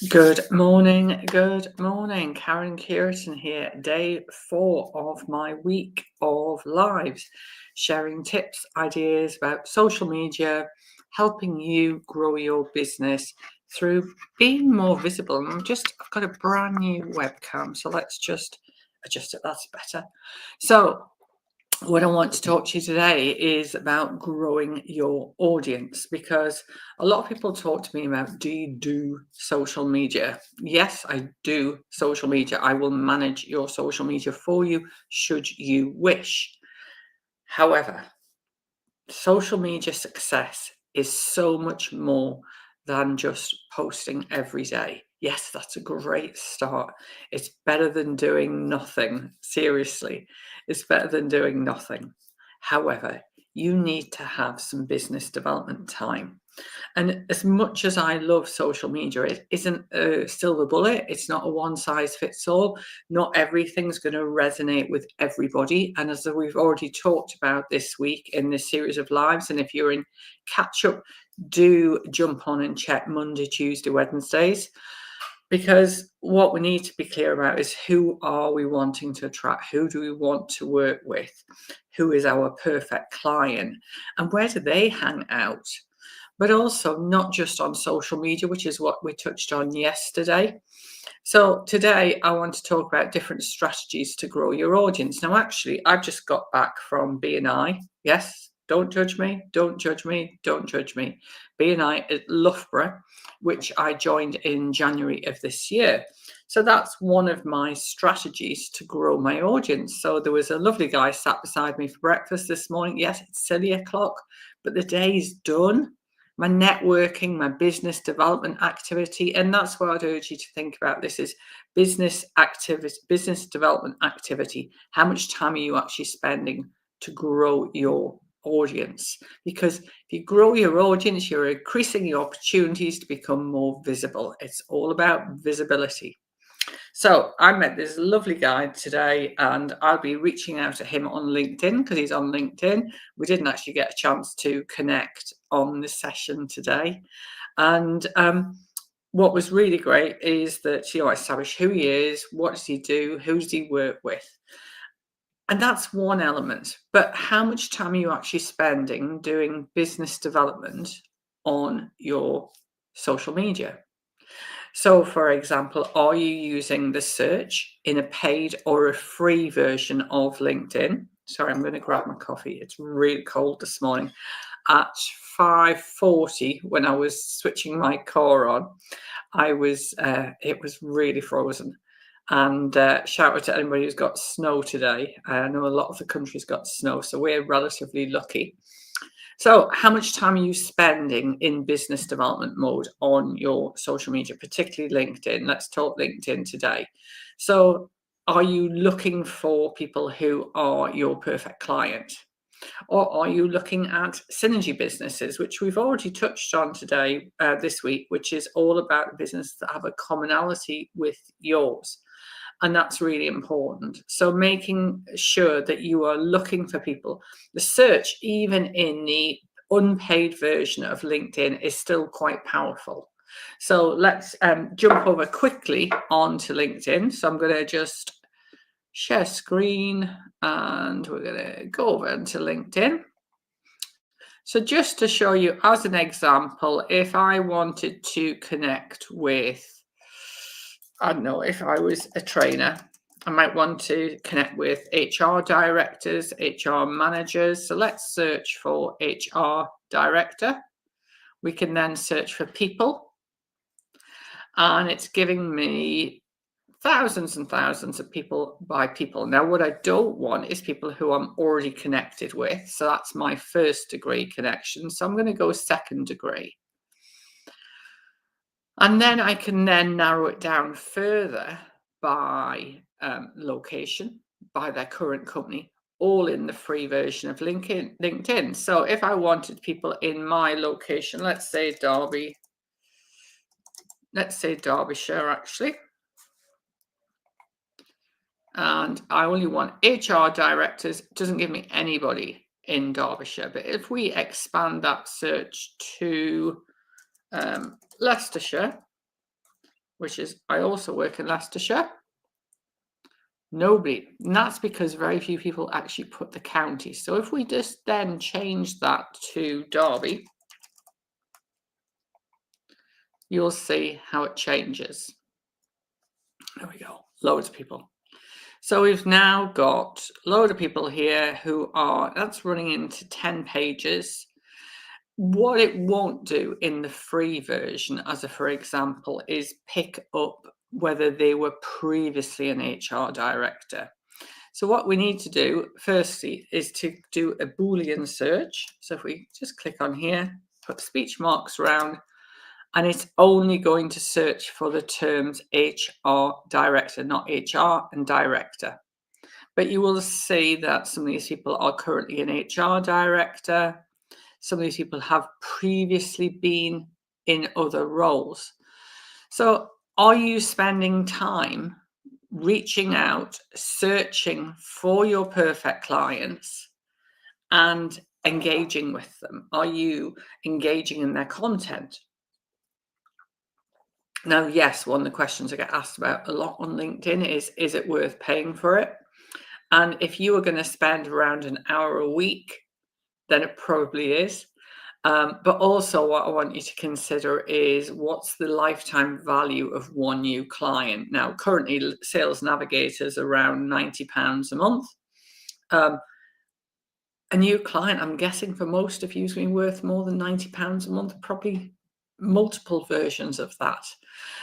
Good morning, Karen Kierton here, day 4 of my week of lives, sharing tips, ideas about social media, helping you grow your business through being more visible. And I've got a brand new webcam, so let's just adjust it. That's better. So what I want to talk to you today is about growing your audience, because a lot of people talk to me about, do you do social media? Yes, I do social media. I will manage your social media for you should you wish. However, social media success is so much more than just posting every day. Yes, that's a great start. It's better than doing nothing. Seriously, it's better than doing nothing. However, you need to have some business development time. And as much as I love social media, it isn't a silver bullet. It's not a one size fits all. Not everything's going to resonate with everybody. And as we've already talked about this week in this series of lives, and if you're in catch up, do jump on and check Monday, Tuesday, Wednesdays. Because what we need to be clear about is, who are we wanting to attract? Who do we want to work with? Who is our perfect client? And where do they hang out? But also not just on social media, which is what we touched on yesterday. So today I want to talk about different strategies to grow your audience. Now, actually, I've just got back from BNI. Yes, don't judge me, don't judge me, don't judge me. BNI at Loughborough, which I joined in January of this year. So that's one of my strategies to grow my audience. So there was a lovely guy sat beside me for breakfast this morning. Yes, it's silly o'clock, but the day's done. My networking, my business development activity, and that's what I'd urge you to think about. This is business activity, business development activity. How much time are you actually spending to grow your audience? Because if you grow your audience, you're increasing your opportunities to become more visible. It's all about visibility. So I met this lovely guy today, and I'll be reaching out to him on LinkedIn because he's on LinkedIn. We didn't actually get a chance to connect on this session today. And what was really great is that, I established who he is, what does he do, who does he work with? And that's one element. But how much time are you actually spending doing business development on your social media? So, for example, are you using the search in a paid or a free version of LinkedIn? Sorry, I'm going to grab my coffee. It's really cold this morning. At 5:40, when I was switching my car on, it was really frozen. And shout out to anybody who's got snow today. I know a lot of the country's got snow, so we're relatively lucky. So how much time are you spending in business development mode on your social media, particularly LinkedIn? Let's talk LinkedIn today. So are you looking for people who are your perfect client? Or are you looking at synergy businesses, which we've already touched on today, this week, which is all about businesses that have a commonality with yours? And that's really important. So making sure that you are looking for people. The search, even in the unpaid version of LinkedIn, is still quite powerful. So let's jump over quickly onto LinkedIn. So I'm going to just share screen, and we're going to go over into LinkedIn. So just to show you as an example, if I wanted to connect with, I don't know, if I was a trainer, I might want to connect with HR directors, HR managers. So let's search for HR director. We can then search for people, and it's giving me thousands and thousands of people by people. Now, what I don't want is people who I'm already connected with. So that's my first degree connection. So I'm going to go second degree. And then I can then narrow it down further by location, by their current company, all in the free version of LinkedIn. So if I wanted people in my location, let's say Derbyshire, actually, and I only want HR directors, it doesn't give me anybody in Derbyshire. But if we expand that search to Leicestershire, which is I also work in Leicestershire. Nobody. And that's because very few people actually put the county. So if we just then change that to Derby, you'll see how it changes. There we go. Loads of people. So we've now got a load of people here who are, that's running into 10 pages. What it won't do in the free version, as a for example, is pick up whether they were previously an HR director. So what we need to do firstly is to do a Boolean search. So if we just click on here, put speech marks around, and it's only going to search for the terms HR director, not HR and director. But you will see that some of these people are currently an HR director. Some of these people have previously been in other roles. So are you spending time reaching out, searching for your perfect clients and engaging with them? Are you engaging in their content? Now, yes, one of the questions I get asked about a lot on LinkedIn is it worth paying for it? And if you are going to spend around an hour a week, then it probably is. But also what I want you to consider is what's the lifetime value of one new client. Now, currently Sales Navigator is around £90 a month. A new client, I'm guessing for most of you, is going to be worth more than £90 a month, probably multiple versions of that.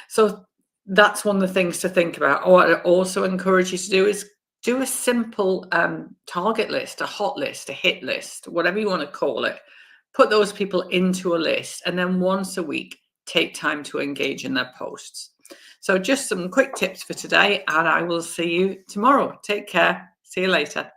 So that's one of the things to think about. What I also encourage you to do is do a simple target list, a hot list, a hit list, whatever you want to call it. Put those people into a list, and then once a week, take time to engage in their posts. So just some quick tips for today, and I will see you tomorrow. Take care. See you later.